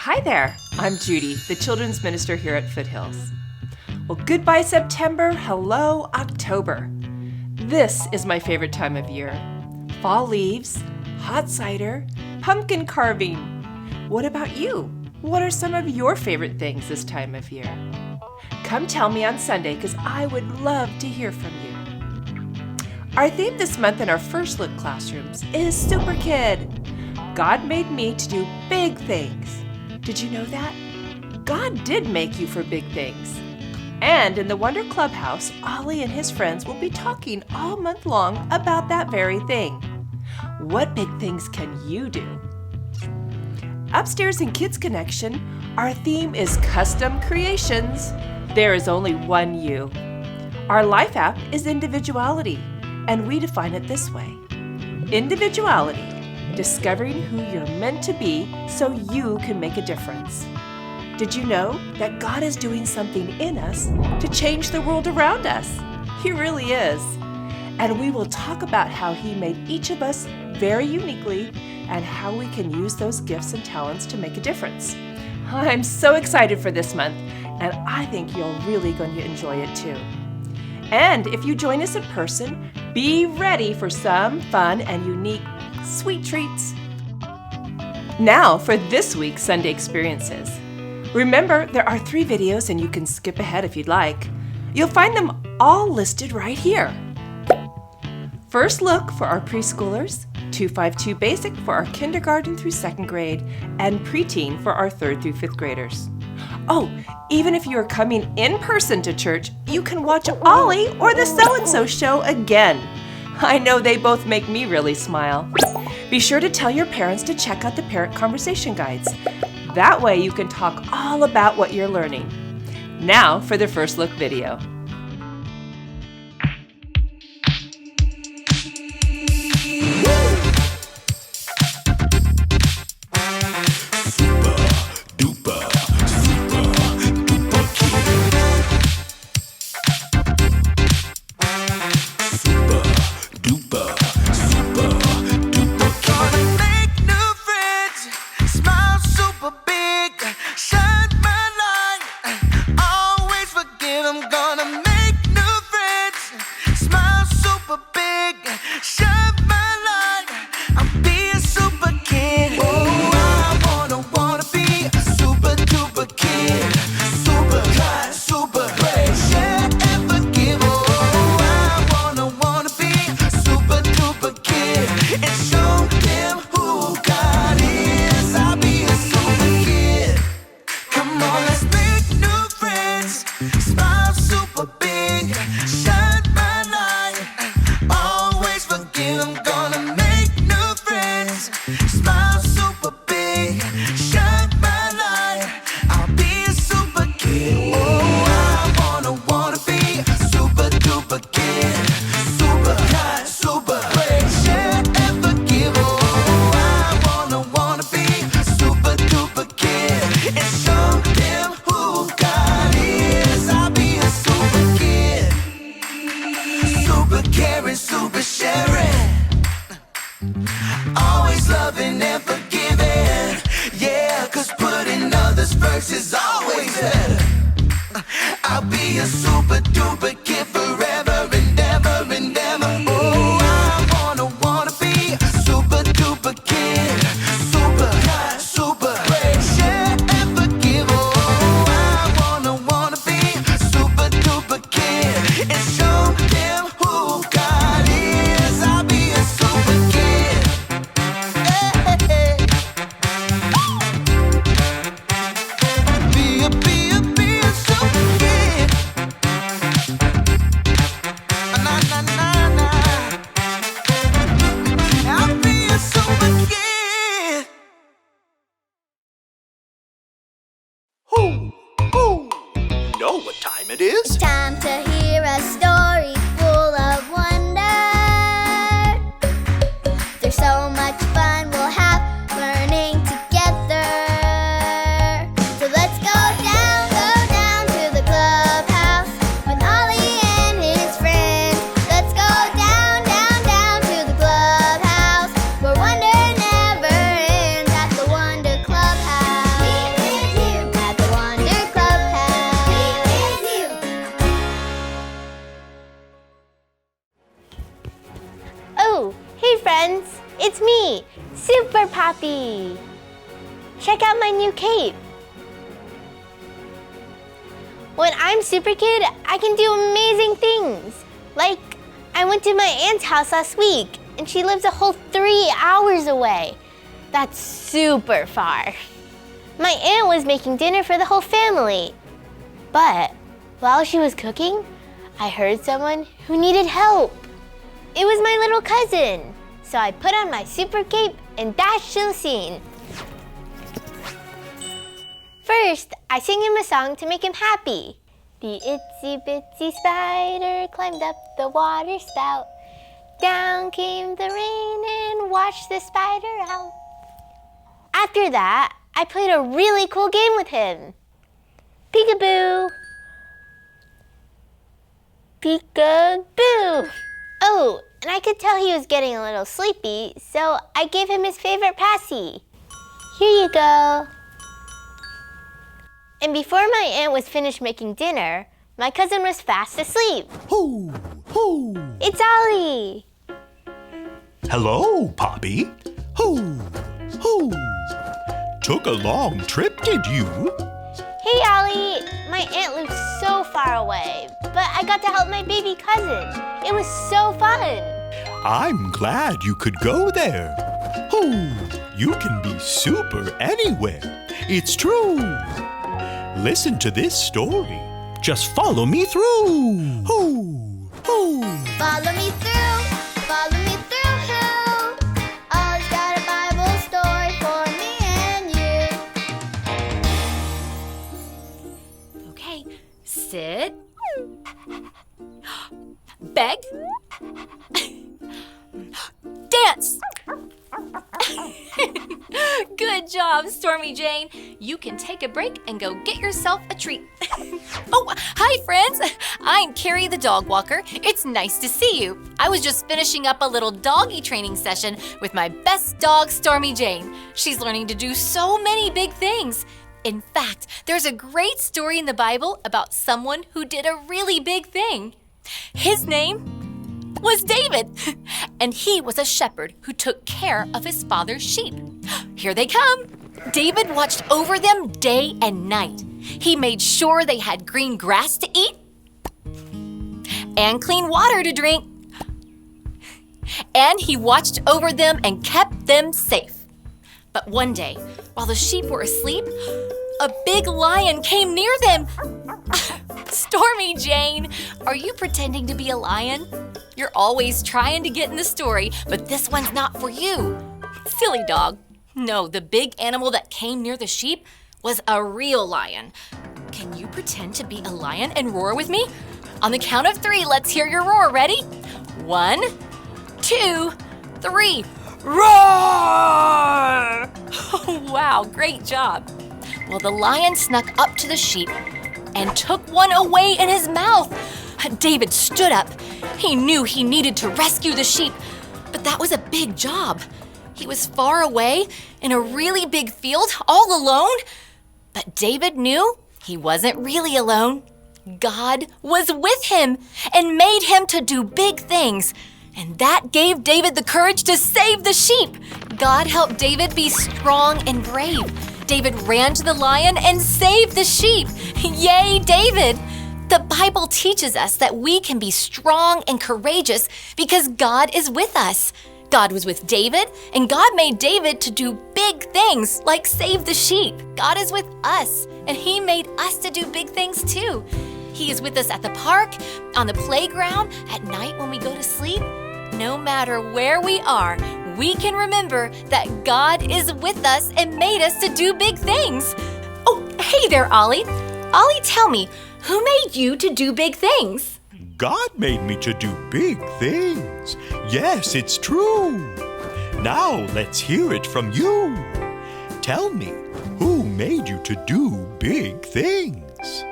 Hi there, I'm Judy, the Children's Minister here at Foothills. Well, goodbye September, hello October. This is my favorite time of year. Fall leaves, hot cider, pumpkin carving. What about you? What are some of your favorite things this time of year? Come tell me on Sunday because I would love to hear from you. Our theme this month in our First Look classrooms is Super Kid. God made me to do big things. Did you know that? God did make you for big things. And in the Wonder Clubhouse, Ollie and his friends will be talking all month long about that very thing. What big things can you do? Upstairs in Kids Connection, our theme is Custom Creations. There is only one you. Our life app is individuality, and we define it this way. Individuality, discovering who you're meant to be so you can make a difference. Did you know that God is doing something in us to change the world around us? He really is. And we will talk about how He made each of us very uniquely and how we can use those gifts and talents to make a difference. I'm so excited for this month, and I think you're really going to enjoy it too. And if you join us in person, be ready for some fun and unique sweet treats. Now for this week's Sunday experiences. Remember, there are 3 videos and you can skip ahead if you'd like. You'll find them all listed right here. First Look for our preschoolers, 252 Basic for our kindergarten through 2nd grade, and PreTeen for our 3rd through 5th graders. Oh, even if you are coming in person to church, you can watch Ollie or the So-and-So Show again. I know they both make me really smile. Be sure to tell your parents to check out the parent conversation guides. That way you can talk all about what you're learning. Now for the First Look video. Is always better. I'll be a super duper kid forever and ever and ever. Oh, I wanna be a super duper kid. Super high, super great. Share and forgive. Oh, I wanna be a super duper kid and show them who God is. I'll be a super kid. Hey, hey, hey. Be a super kid. Na na na na. I'll be a super kid. Who know what time it is? Time to hear a story full of wonder. There's so much fun we'll have learning together. So let's go down to the clubhouse with Ollie and his friends. Let's go down to the clubhouse where wonder never ends at the Wonder Clubhouse. happy. Check out my new cape. When I'm Super Kid, I can do amazing things. Like, I went to my aunt's house last week, and she lives a whole 3 hours away. That's super far. My aunt was making dinner for the whole family. But while she was cooking, I heard someone who needed help. It was my little cousin. So I put on my super cape and dashed to the scene. First, I sing him a song to make him happy. The itsy bitsy spider climbed up the water spout. Down came the rain and washed the spider out. After that, I played a really cool game with him. Peekaboo. Peekaboo. Oh, and I could tell he was getting a little sleepy, so I gave him his favorite passy. Here you go. And before my aunt was finished making dinner, my cousin was fast asleep. Hoo, hoo. It's Ollie. Hello, Poppy. Hoo, hoo. Took a long trip, did you? Hey, Ollie. My aunt lives so far away, but I got to help my baby cousin. It was so fun. I'm glad you could go there. Hoo, you can be super anywhere. It's true. Listen to this story. Just follow me through. Hoo, hoo. Follow me through, follow me through, who? Ollie's got a Bible story for me and you. Okay, sit. Beg. Dance. Good job, Stormy Jane. You can take a break and go get yourself a treat. Oh, hi, friends. I'm Carrie the dog walker. It's nice to see you. I was just finishing up a little doggy training session with my best dog, Stormy Jane. She's learning to do so many big things. In fact, there's a great story in the Bible about someone who did a really big thing. His name was David, and he was a shepherd who took care of his father's sheep. Here they come. David watched over them day and night. He made sure they had green grass to eat and clean water to drink. And he watched over them and kept them safe. But one day, while the sheep were asleep, a big lion came near them. Stormy Jane, are you pretending to be a lion? You're always trying to get in the story, but this one's not for you. Silly dog. No, the big animal that came near the sheep was a real lion. Can you pretend to be a lion and roar with me? On the count of 3, let's hear your roar. Ready? 1, 2, 3. Roar! Oh, wow, great job. Well, the lion snuck up to the sheep and took one away in his mouth. David stood up. He knew he needed to rescue the sheep, but that was a big job. He was far away in a really big field, all alone. But David knew he wasn't really alone. God was with him and made him to do big things. And that gave David the courage to save the sheep. God helped David be strong and brave. David ran to the lion and saved the sheep. Yay, David! The Bible teaches us that we can be strong and courageous because God is with us. God was with David, and God made David to do big things like save the sheep. God is with us, and He made us to do big things too. He is with us at the park, on the playground, at night when we go to sleep. No matter where we are, we can remember that God is with us and made us to do big things. Oh, hey there, Ollie. Ollie, tell me, who made you to do big things? God made me to do big things. Yes, it's true. Now let's hear it from you. Tell me, who made you to do big things?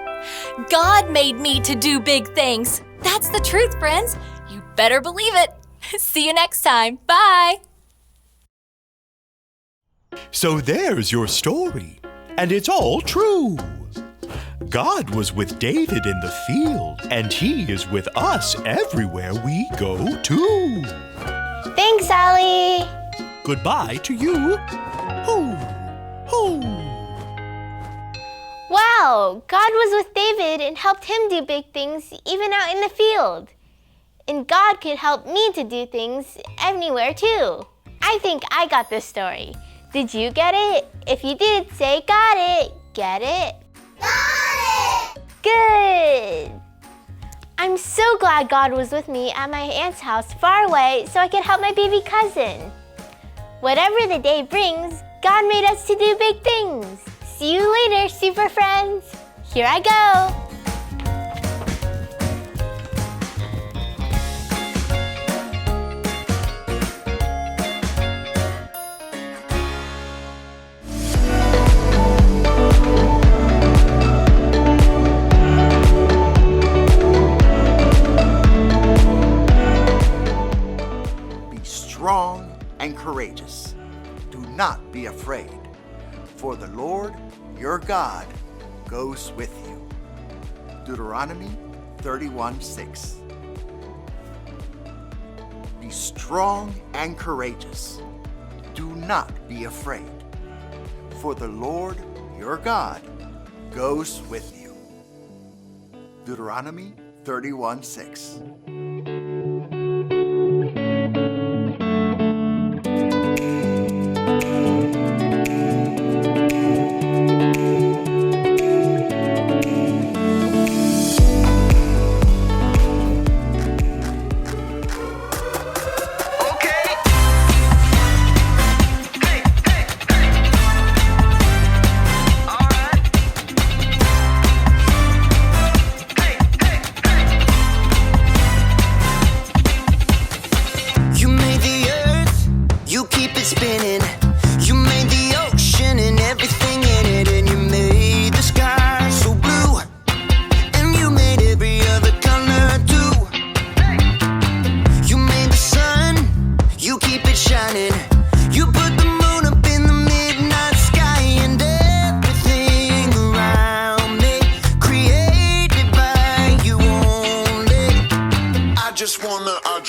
God made me to do big things. That's the truth, friends. You better believe it. See you next time. Bye. So there's your story, and it's all true. God was with David in the field, and He is with us everywhere we go too. Thanks, Ollie. goodbye to you. Hoo, hoo. Wow, God was with David and helped him do big things even out in the field. And God could help me to do things anywhere too. I think I got this story. Did you get it? If you did, say got it. Get it? Got it! Good! I'm so glad God was with me at my aunt's house far away so I could help my baby cousin. Whatever the day brings, God made us to do big things. See you later, super friends. Here I go. Be strong and courageous. Do not be afraid, for the Lord your God goes with you. Deuteronomy 31:6. Be strong and courageous. Do not be afraid, for the Lord your God goes with you. Deuteronomy 31:6. I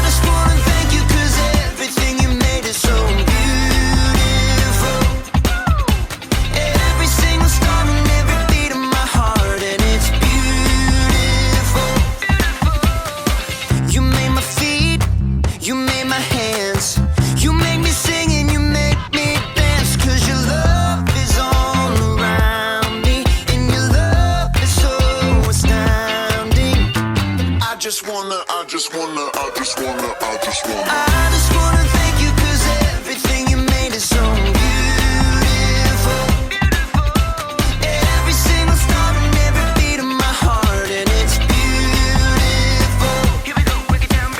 just wanna thank you 'cause everything you made is so beautiful. Every single star and every beat of my heart, and it's beautiful. You made my feet, you made my hands, you made me sing and you made me dance, 'cause your love is all around me, and your love is so astounding. I just wanna thank you 'cause everything you made is so beautiful. Every single star and every beat of my heart, and it's beautiful. Here we go, break it down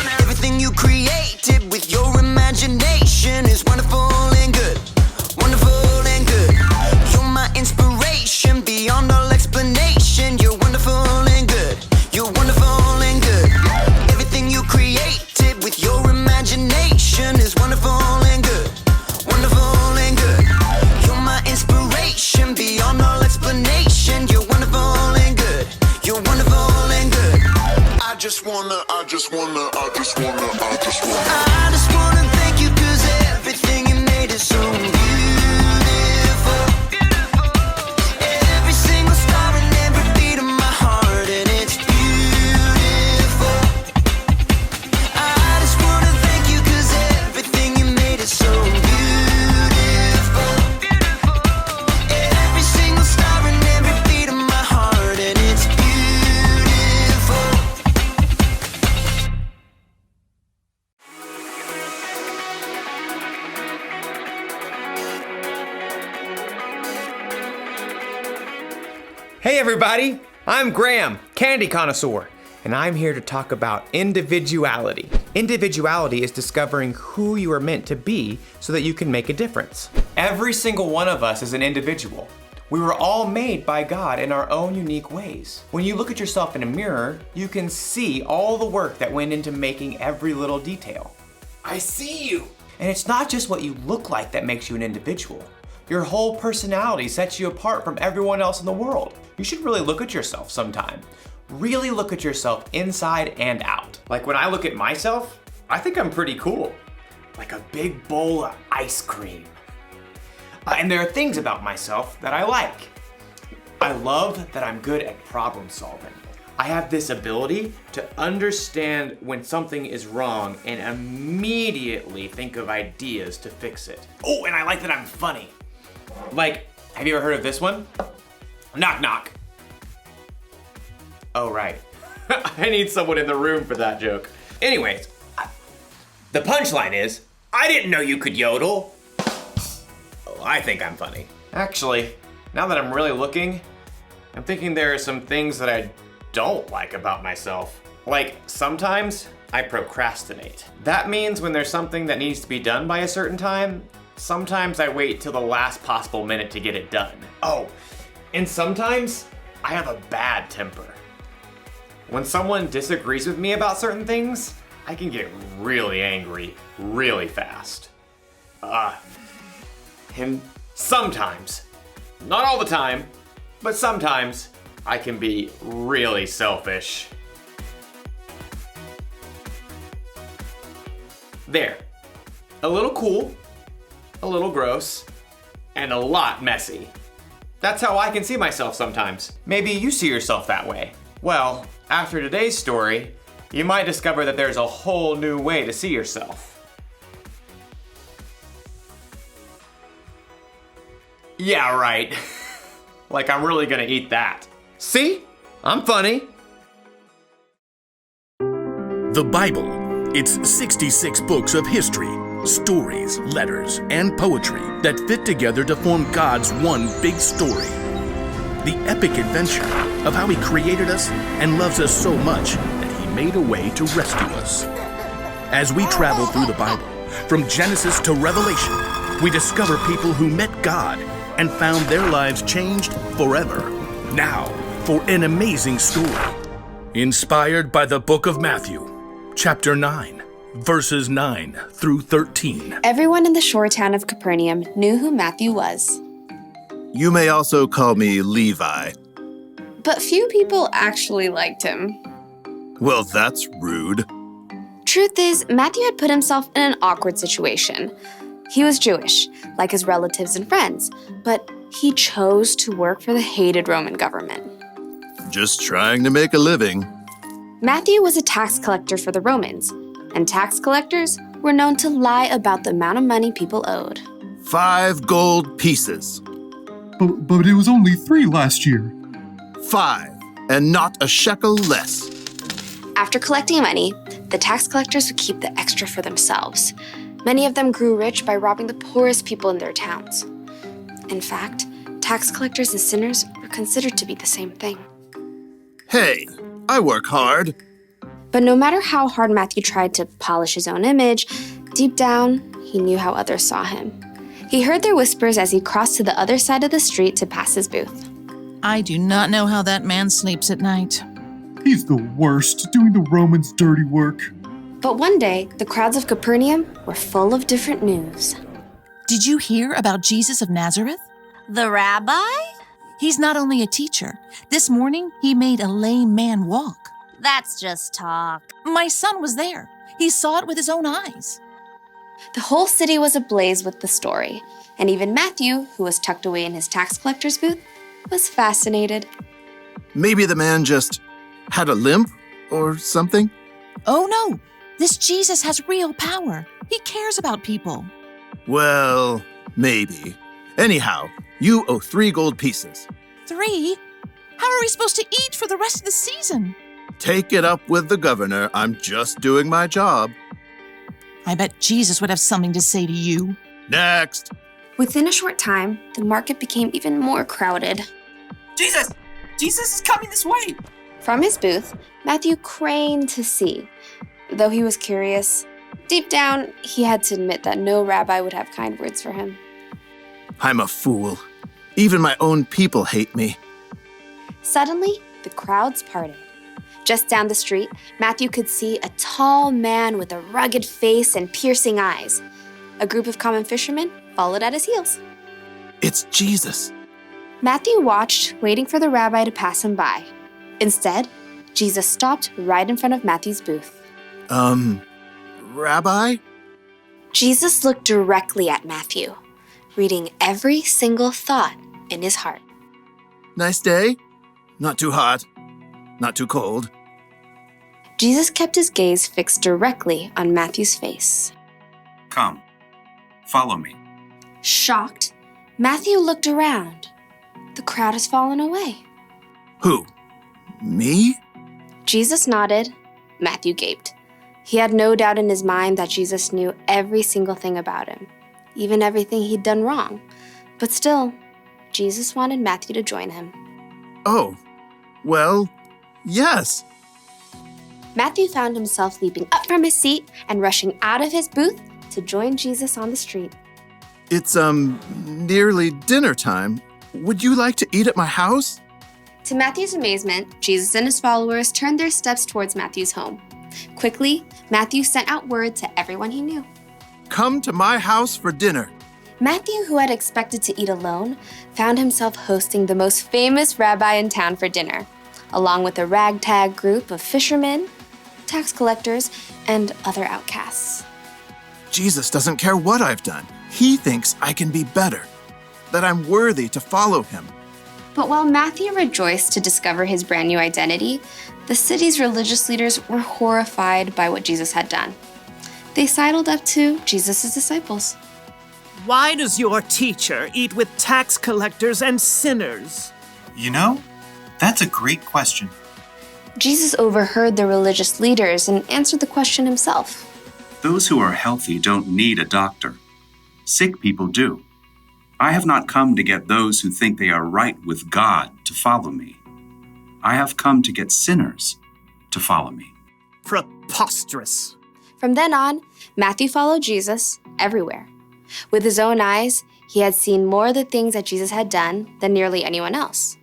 now. Everything you created with your imagination is wonderful and good, wonderful and good. You're my inspiration beyond all explanation. You're wonderful and good, you're wonderful and good. Everything you created with your imagination is wonderful and good, wonderful and good. You're my inspiration beyond all explanation. You're wonderful and good, you're wonderful and good. I just wanna thank you 'cause everything you made is so beautiful. Every single star and every beat of my heart, and it's beautiful. I just wanna thank you 'cause everything you made is so beautiful. Every single star and every beat of my heart, and it's beautiful. Hey everybody, I'm Graham, candy connoisseur, and I'm here to talk about individuality. Individuality is discovering who you are meant to be so that you can make a difference. Every single one of us is an individual. We were all made by God in our own unique ways. When you look at yourself in a mirror, you can see all the work that went into making every little detail. I see you! And it's not just what you look like that makes you an individual. Your whole personality sets you apart from everyone else in the world. You should really look at yourself sometime. Really look at yourself inside and out. Like when I look at myself, I think I'm pretty cool. Like a big bowl of ice cream. And there are things about myself that I like. I love that I'm good at problem solving. I have this ability to understand when something is wrong and immediately think of ideas to fix it. Oh, and I like that I'm funny. Like, have you ever heard of this one? Knock, knock. Oh, right. I need someone in the room for that joke. Anyways, the punchline is, I didn't know you could yodel. Oh, I think I'm funny. Actually, now that I'm really looking, I'm thinking there are some things that I don't like about myself. Like, sometimes I procrastinate. That means when there's something that needs to be done by a certain time, sometimes I wait till the last possible minute to get it done. Oh, and sometimes I have a bad temper. When someone disagrees with me about certain things, I can get really angry really fast. And sometimes, not all the time, but sometimes I can be really selfish. There. A little cool, a little gross, and a lot messy. That's how I can see myself sometimes. Maybe you see yourself that way. Well, after today's story, you might discover that there's a whole new way to see yourself. Yeah, right. Like I'm really gonna eat that. See? I'm funny. The Bible. It's 66 books of history, stories, letters, and poetry that fit together to form God's one big story. The epic adventure of how He created us and loves us so much that He made a way to rescue us. As we travel through the Bible, from Genesis to Revelation, we discover people who met God and found their lives changed forever. Now, for an amazing story, inspired by the book of Matthew, chapter 9, verses 9 through 13. Everyone in the shore town of Capernaum knew who Matthew was. You may also call me Levi. But few people actually liked him. Well, that's rude. Truth is, Matthew had put himself in an awkward situation. He was Jewish, like his relatives and friends, but he chose to work for the hated Roman government. Just trying to make a living. Matthew was a tax collector for the Romans, and tax collectors were known to lie about the amount of money people owed. 5 gold pieces. But it was only 3 last year. 5, and not a shekel less. After collecting money, the tax collectors would keep the extra for themselves. Many of them grew rich by robbing the poorest people in their towns. In fact, tax collectors and sinners were considered to be the same thing. Hey, I work hard. But no matter how hard Matthew tried to polish his own image, deep down, he knew how others saw him. He heard their whispers as he crossed to the other side of the street to pass his booth. I do not know how that man sleeps at night. He's the worst, doing the Romans' dirty work. But one day, the crowds of Capernaum were full of different news. Did you hear about Jesus of Nazareth? The rabbi? He's not only a teacher. This morning, he made a lame man walk. That's just talk. My son was there. He saw it with his own eyes. The whole city was ablaze with the story, and even Matthew, who was tucked away in his tax collector's booth, was fascinated. Maybe the man just had a limp or something? Oh no, this Jesus has real power. He cares about people. Well, maybe. Anyhow, you owe 3 gold pieces. 3? How are we supposed to eat for the rest of the season? Take it up with the governor. I'm just doing my job. I bet Jesus would have something to say to you. Next. Within a short time, the market became even more crowded. Jesus! Jesus is coming this way! From his booth, Matthew craned to see. Though he was curious, deep down, he had to admit that no rabbi would have kind words for him. I'm a fool. Even my own people hate me. Suddenly, the crowds parted. Just down the street, Matthew could see a tall man with a rugged face and piercing eyes. A group of common fishermen followed at his heels. It's Jesus. Matthew watched, waiting for the rabbi to pass him by. Instead, Jesus stopped right in front of Matthew's booth. Rabbi? Jesus looked directly at Matthew, reading every single thought in his heart. Nice day? Not too hot. Not too cold. Jesus kept his gaze fixed directly on Matthew's face. Come, follow me. Shocked, Matthew looked around. The crowd has fallen away. Who? Me? Jesus nodded. Matthew gaped. He had no doubt in his mind that Jesus knew every single thing about him, even everything he'd done wrong. But still, Jesus wanted Matthew to join him. Oh, well, yes. Matthew found himself leaping up from his seat and rushing out of his booth to join Jesus on the street. It's, nearly dinner time. Would you like to eat at my house? To Matthew's amazement, Jesus and his followers turned their steps towards Matthew's home. Quickly, Matthew sent out word to everyone he knew. Come to my house for dinner. Matthew, who had expected to eat alone, found himself hosting the most famous rabbi in town for dinner, along with a ragtag group of fishermen, tax collectors, and other outcasts. Jesus doesn't care what I've done. He thinks I can be better, that I'm worthy to follow him. But while Matthew rejoiced to discover his brand new identity, the city's religious leaders were horrified by what Jesus had done. They sidled up to Jesus' disciples. Why does your teacher eat with tax collectors and sinners? You know, that's a great question. Jesus overheard the religious leaders and answered the question himself. Those who are healthy don't need a doctor. Sick people do. I have not come to get those who think they are right with God to follow me. I have come to get sinners to follow me. Preposterous. From then on, Matthew followed Jesus everywhere. With his own eyes, he had seen more of the things that Jesus had done than nearly anyone else.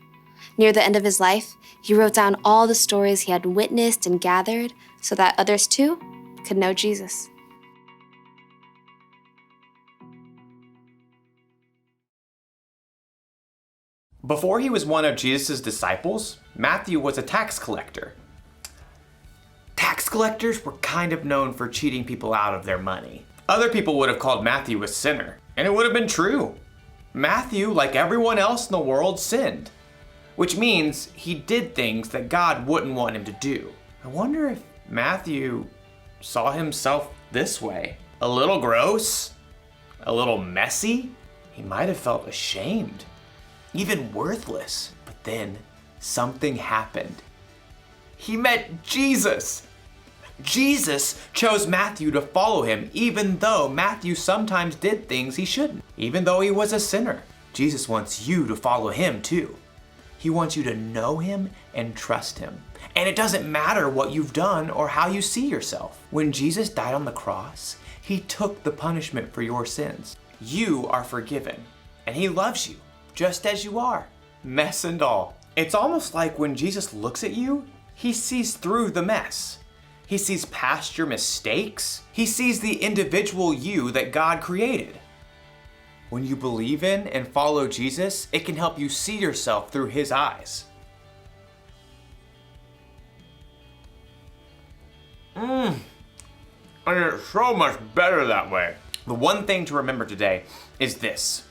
Near the end of his life, he wrote down all the stories he had witnessed and gathered so that others too could know Jesus. Before he was one of Jesus' disciples, Matthew was a tax collector. Tax collectors were kind of known for cheating people out of their money. Other people would have called Matthew a sinner, and it would have been true. Matthew, like everyone else in the world, sinned, which means he did things that God wouldn't want him to do. I wonder if Matthew saw himself this way. A little gross, a little messy. He might have felt ashamed, even worthless. But then something happened. He met Jesus. Jesus chose Matthew to follow him, even though Matthew sometimes did things he shouldn't. Even though he was a sinner, Jesus wants you to follow him too. He wants you to know him and trust him. And it doesn't matter what you've done or how you see yourself. When Jesus died on the cross, he took the punishment for your sins. You are forgiven, and he loves you just as you are, mess and all. It's almost like when Jesus looks at you, he sees through the mess. He sees past your mistakes. He sees the individual you that God created. When you believe in and follow Jesus, it can help you see yourself through his eyes. And it's so much better that way. The one thing to remember today is this.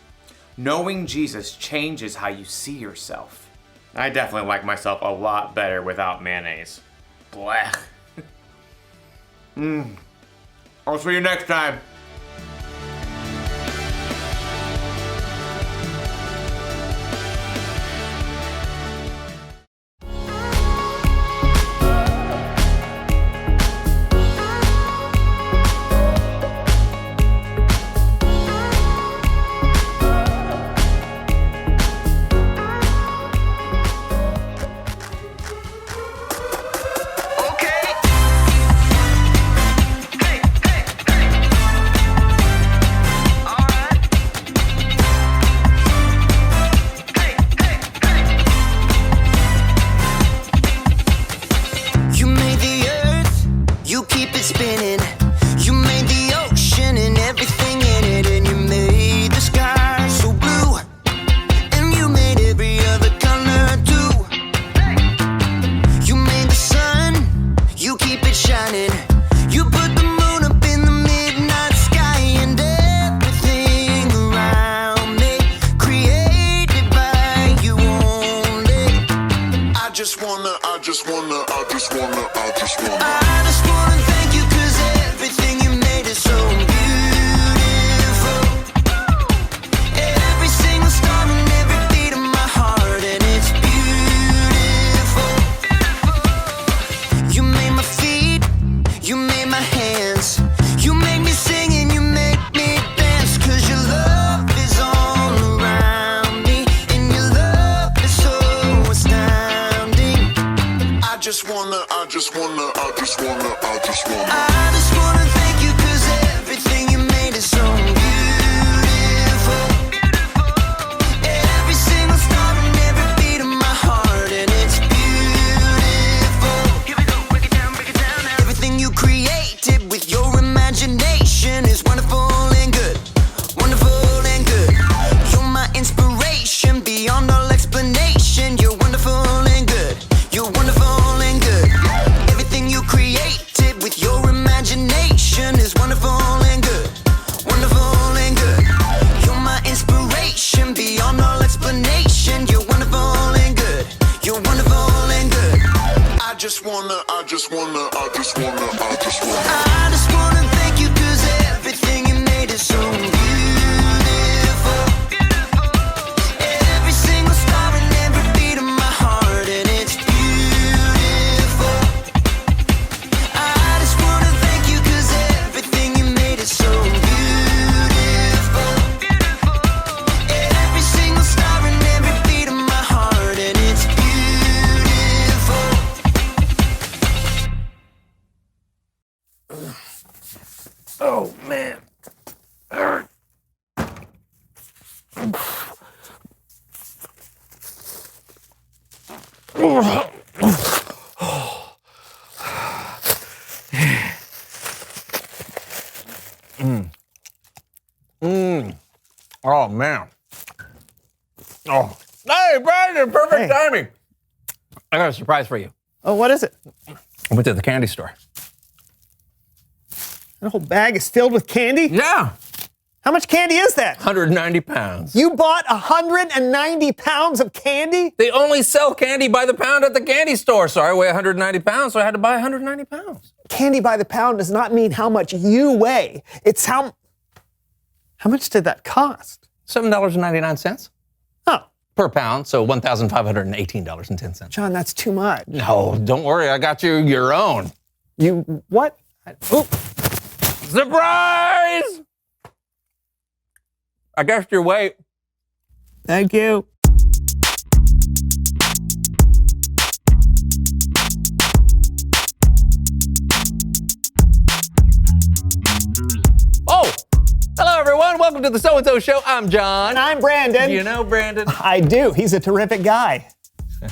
Knowing Jesus changes how you see yourself. I definitely like myself a lot better without mayonnaise. Blech. I'll see you next time. just wanna thank you 'cause everything you made is so beautiful. Every single star and every beat of my heart, and it's beautiful. You made my feet, you made my hands, you made me sing and you made me dance. 'Cause your love is all around me, and your love is so astounding. I just wanna thank you 'cause everything you made is so beautiful. Every single star and every beat of my heart, and it's beautiful. Here we go, break it down now. Everything you created with your imagination is wonderful and good. Wonderful and good. You're my inspiration beyond all explanation. You're wonderful and good. You're wonderful and good. Everything you created with your imagination is wonderful and good. Wonderful and good. You're my inspiration beyond all explanation. You're wonderful and good. You're wonderful and good. I just wanna thank you 'cause everything you made is so beautiful. Every single star and every beat of my heart, and it's beautiful. I just wanna thank you 'cause everything you made is so beautiful. Every single star and every beat of my heart, and it's beautiful. Oh, man. Oh, man. Oh. Hey, Brandon, perfect timing. I got a surprise for you. Oh, what is it? I went to the candy store. That whole bag is filled with candy? Yeah. How much candy is that? 190 pounds. You bought 190 pounds of candy? They only sell candy by the pound at the candy store. So I weigh 190 pounds, so I had to buy 190 pounds. Candy by the pound does not mean how much you weigh. It's how much did that cost? $7.99. Oh. Per pound, so $1,518.10. John, that's too much. No, don't worry. I got you your own. You what? Oop. Surprise! I guessed your weight. Thank you. Oh! Hello, everyone. Welcome to the So-and-So Show. I'm John. And I'm Brandon. Do you know Brandon? I do. He's a terrific guy.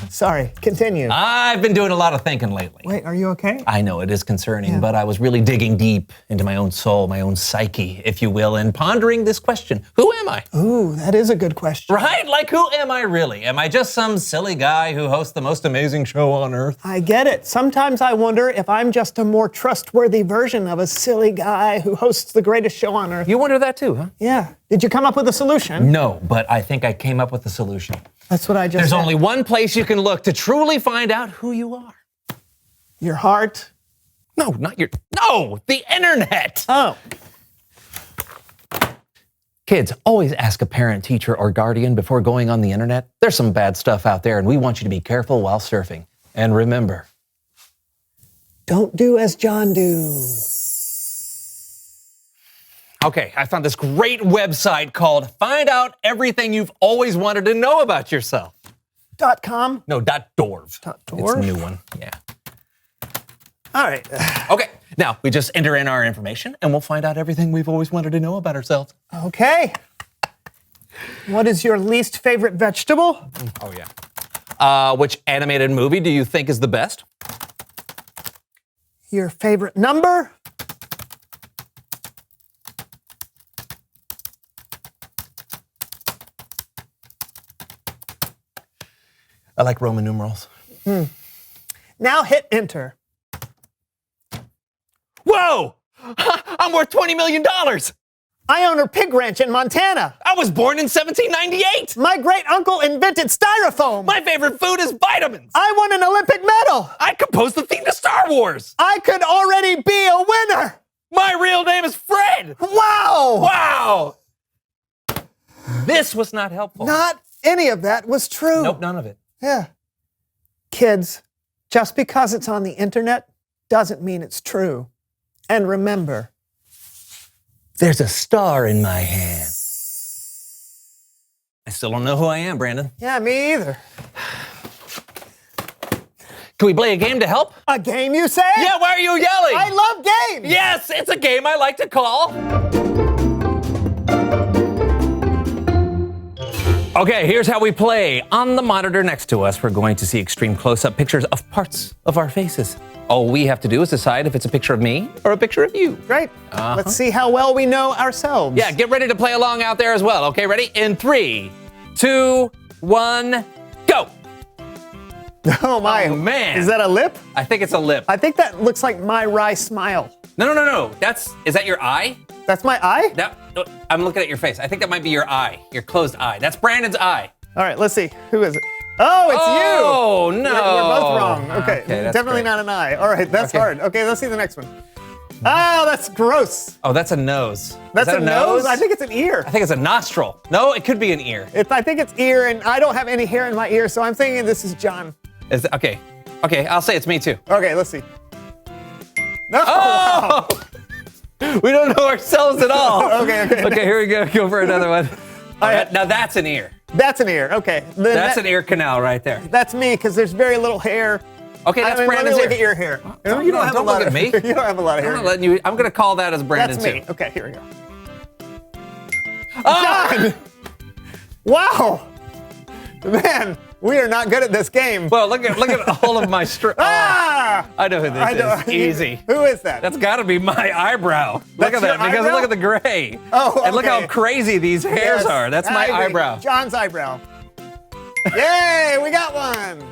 Sorry, continue. I've been doing a lot of thinking lately. Wait, are you okay? I know it is concerning, but I was really digging deep into my own soul, my own psyche, if you will, and pondering this question. Who am I? Ooh, that is a good question. Right? Like, who am I really? Am I just some silly guy who hosts the most amazing show on earth? I get it. Sometimes I wonder if I'm just a more trustworthy version of a silly guy who hosts the greatest show on earth. You wonder that too, huh? Yeah. Did you come up with a solution? No, but I think I came up with a solution. That's what I just There's said. only one place you can look to truly find out who you are. Your heart? No, the internet. Oh. Kids, always ask a parent, teacher, or guardian before going on the internet. There's some bad stuff out there, and we want you to be careful while surfing. And remember, don't do as John do. Okay, I found this great website called Find Out Everything You've Always Wanted to Know About Yourself. .com? No, .dorv. .dorv? It's a new one, yeah. All right. Okay, now we just enter in our information and we'll find out everything we've always wanted to know about ourselves. Okay. What is your least favorite vegetable? Oh, yeah. Which animated movie do you think is the best? Your favorite number? I like Roman numerals. Now hit enter. Whoa! I'm worth $20 million! I own a pig ranch in Montana. I was born in 1798. My great uncle invented styrofoam. My favorite food is vitamins. I won an Olympic medal. I composed the theme to Star Wars. I could already be a winner. My real name is Fred. Wow. Wow. This was not helpful. Not any of that was true. Nope, none of it. Yeah. Kids, just because it's on the internet doesn't mean it's true. And remember, there's a star in my hand. I still don't know who I am, Brandon. Yeah, me either. Can we play a game to help? A game, you say? Yeah, why are you yelling? I love games. Yes, it's a game I like to call. Okay, here's how we play. On the monitor next to us, we're going to see extreme close-up pictures of parts of our faces. All we have to do is decide if it's a picture of me or a picture of you. Great. Let's see how well we know ourselves. Yeah, get ready to play along out there as well. Okay, ready? In 3, 2, 1, go. Oh my. Oh, man. Is that a lip? I think it's a lip. I think that looks like my wry smile. No. Is that your eye? That's my eye? I'm looking at your face. I think that might be your eye, your closed eye. That's Brandon's eye. All right, let's see. Who is it? Oh, it's you. Oh, no. We're both wrong. Okay, that's definitely great. not an eye. All right, that's hard. Okay, let's see the next one. Oh, that's gross. Oh, that's a nose. That's Is that a nose? I think it's an ear. I think it's a nostril. No, it could be an ear. I think it's ear, and I don't have any hair in my ear, so I'm thinking this is John. Okay, I'll say it's me too. Okay, let's see. No. Oh! Wow. We don't know ourselves at all. Okay. Okay, here we go. Go for another one. All right, now that's an ear. That's an ear. Okay. That's an ear canal right there. That's me because there's very little hair. Okay, that's Brandon's let me look ear. at your hair. Don't You don't have a lot look of at me. You don't have a lot of hair. I'm going to call that as Brandon That's too. me. Okay, here we go. Oh! John! Wow! Man, we are not good at this game. Well, look at all of my Ah! I know who this is. Easy. Who is that? That's got to be my eyebrow. Look at that, your because eyebrow? look at the gray. Oh, And look how okay. crazy these hairs Yes, are. That's I my agree. eyebrow. John's eyebrow. Yay, we got one.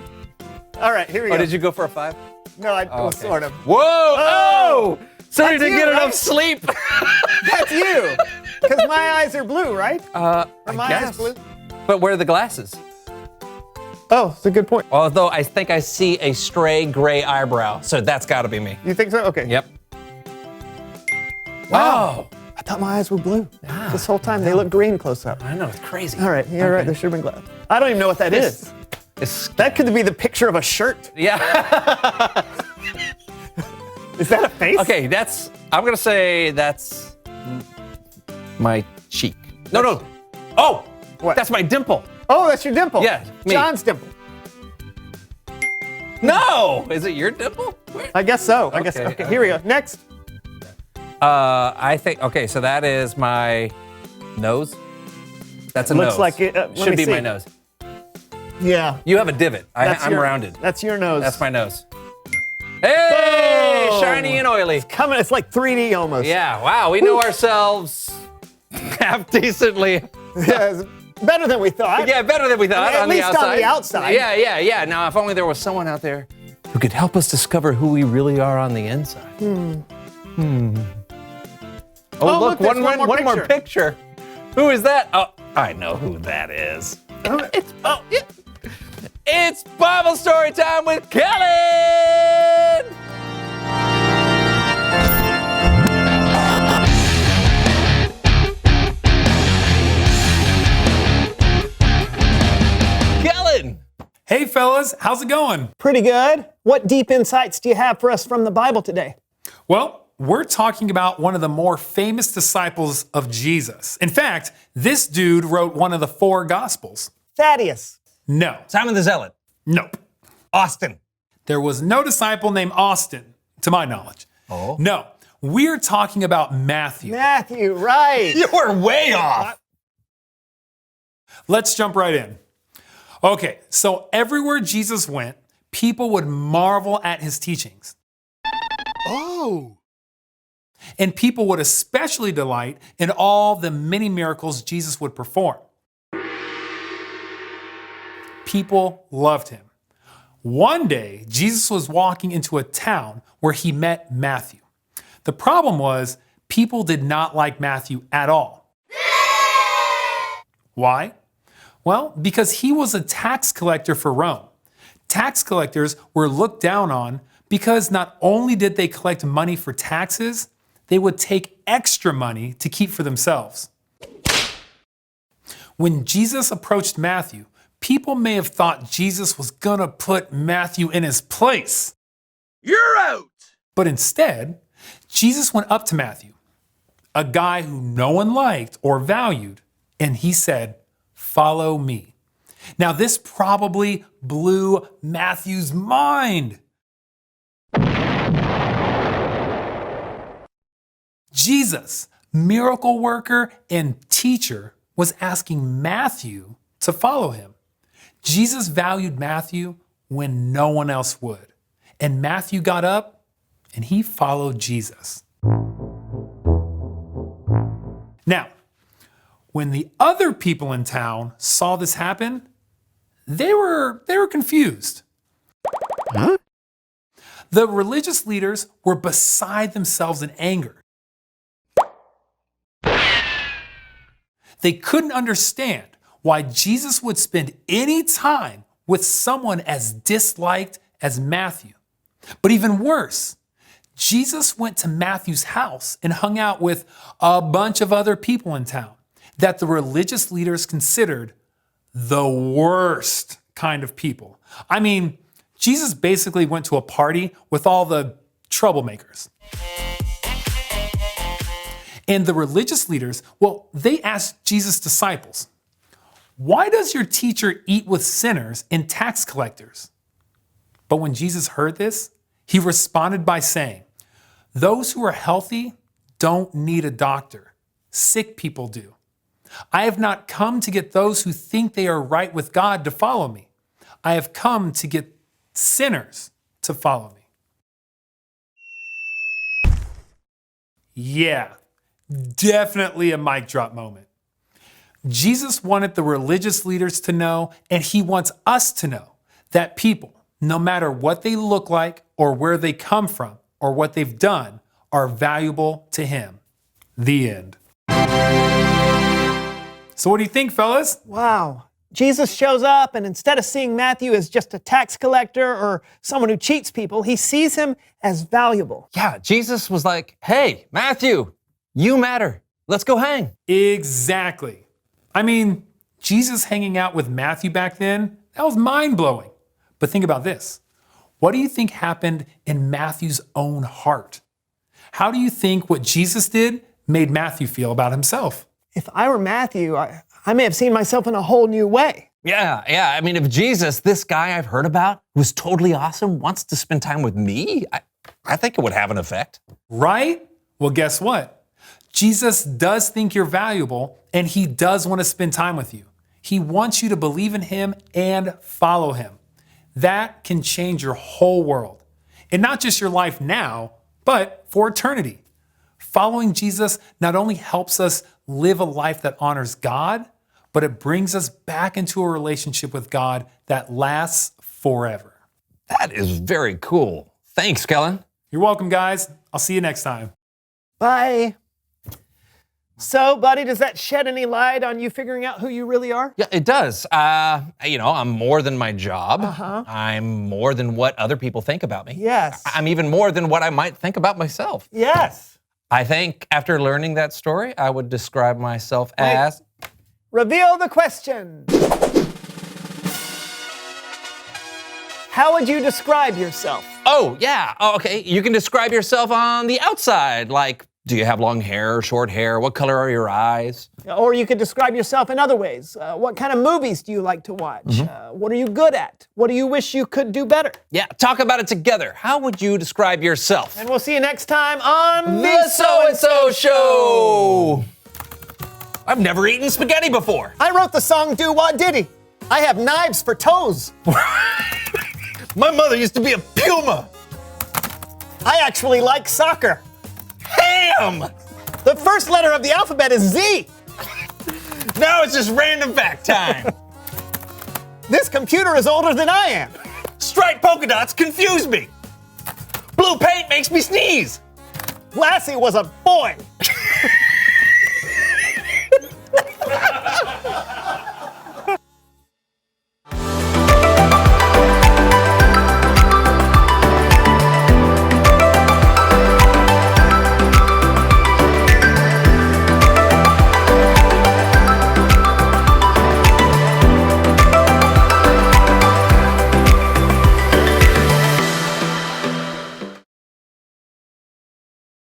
All right, here we go. Oh, did you go for a 5? No, Okay. sort of. Whoa! Oh! So you That's didn't you, get right? enough sleep. That's you. Because my eyes are blue, right? Are my eyes guess. blue? But where are the glasses? Oh, that's a good point. Although I think I see a stray gray eyebrow, so that's got to be me. You think so? Okay. Yep. Wow. I thought my eyes were blue. This whole time they look green close up. I know, it's crazy. All right, you're right. There should have been glasses. I don't even know what that is. That could be the picture of a shirt. Yeah. Is that a face? Okay, I'm going to say that's my cheek. No. Oh, what? That's my dimple. Oh, that's your dimple. Yeah, me. John's dimple. No! Is it your dimple? I guess so. I guess. Okay, here we go. Next. I think, okay, so that is my nose. That's a Looks nose. like it. Let Should me be see. my nose. Yeah. You have a divot. I'm your- rounded. That's your nose. That's my nose. Hey! Boom! Shiny and oily. Coming. It's like 3D almost. Yeah, wow, we know ourselves half decently. Yeah, it's better than we thought. Yeah, better than we thought At on least the outside. on the outside. Yeah. Now, if only there was someone out there who could help us discover who we really are on the inside. Oh, look, there's one more picture. Who is that? Oh, I know who that is. It's Bible story time with Kellen! Kellen! Hey fellas, how's it going? Pretty good. What deep insights do you have for us from the Bible today? Well, we're talking about one of the more famous disciples of Jesus. In fact, this dude wrote one of the 4 Gospels. Thaddeus. No. Simon the Zealot. Nope. Austin. There was no disciple named Austin, to my knowledge. Oh. No. We're talking about Matthew. Matthew, right. You were way off. Let's jump right in. Okay, so everywhere Jesus went, people would marvel at his teachings. Oh. And people would especially delight in all the many miracles Jesus would perform. People loved him. One day, Jesus was walking into a town where he met Matthew. The problem was, people did not like Matthew at all. Why? Well, because he was a tax collector for Rome. Tax collectors were looked down on because not only did they collect money for taxes, they would take extra money to keep for themselves. When Jesus approached Matthew, people may have thought Jesus was gonna put Matthew in his place. You're out! But instead, Jesus went up to Matthew, a guy who no one liked or valued, and he said, "Follow me." Now, this probably blew Matthew's mind. Jesus, miracle worker and teacher, was asking Matthew to follow him. Jesus valued Matthew when no one else would. And Matthew got up and he followed Jesus. Now, when the other people in town saw this happen, they were confused. Huh? The religious leaders were beside themselves in anger. They couldn't understand why Jesus would spend any time with someone as disliked as Matthew. But even worse, Jesus went to Matthew's house and hung out with a bunch of other people in town that the religious leaders considered the worst kind of people. I mean, Jesus basically went to a party with all the troublemakers. And the religious leaders, well, they asked Jesus' disciples, "Why does your teacher eat with sinners and tax collectors?" But when Jesus heard this, he responded by saying, "Those who are healthy don't need a doctor. Sick people do. I have not come to get those who think they are right with God to follow me. I have come to get sinners to follow me." Yeah, definitely a mic drop moment. Jesus wanted the religious leaders to know, and he wants us to know, that people, no matter what they look like or where they come from or what they've done, are valuable to him. The end. So what do you think, fellas? Wow. Jesus shows up, and instead of seeing Matthew as just a tax collector or someone who cheats people, he sees him as valuable. Yeah, Jesus was like, "Hey, Matthew, you matter. Let's go hang." Exactly. I mean, Jesus hanging out with Matthew back then, that was mind-blowing. But think about this. What do you think happened in Matthew's own heart? How do you think what Jesus did made Matthew feel about himself? If I were Matthew, I may have seen myself in a whole new way. Yeah. I mean, if Jesus, this guy I've heard about, who's totally awesome, wants to spend time with me, I think it would have an effect. Right? Well, guess what? Jesus does think you're valuable, and he does want to spend time with you. He wants you to believe in him and follow him. That can change your whole world. And not just your life now, but for eternity. Following Jesus not only helps us live a life that honors God, but it brings us back into a relationship with God that lasts forever. That is very cool. Thanks, Kellen. You're welcome, guys. I'll see you next time. Bye. So, buddy, does that shed any light on you figuring out who you really are? Yeah, it does. I'm more than my job. Uh-huh. I'm more than what other people think about me. Yes. I'm even more than what I might think about myself. Yes. I think after learning that story, I would describe myself as... Reveal the question. How would you describe yourself? Oh, yeah. Oh, okay. You can describe yourself on the outside, like, do you have long hair or short hair? What color are your eyes? Or you could describe yourself in other ways. What kind of movies do you like to watch? What are you good at? What do you wish you could do better? Yeah, talk about it together. How would you describe yourself? And we'll see you next time on The So-and-So Show! I've never eaten spaghetti before. I wrote the song Do Wah Diddy. I have knives for toes. My mother used to be a puma. I actually like soccer. Ham! The first letter of the alphabet is Z. Now it's just random fact time. This computer is older than I am. Striped polka dots confuse me. Blue paint makes me sneeze. Lassie was a boy.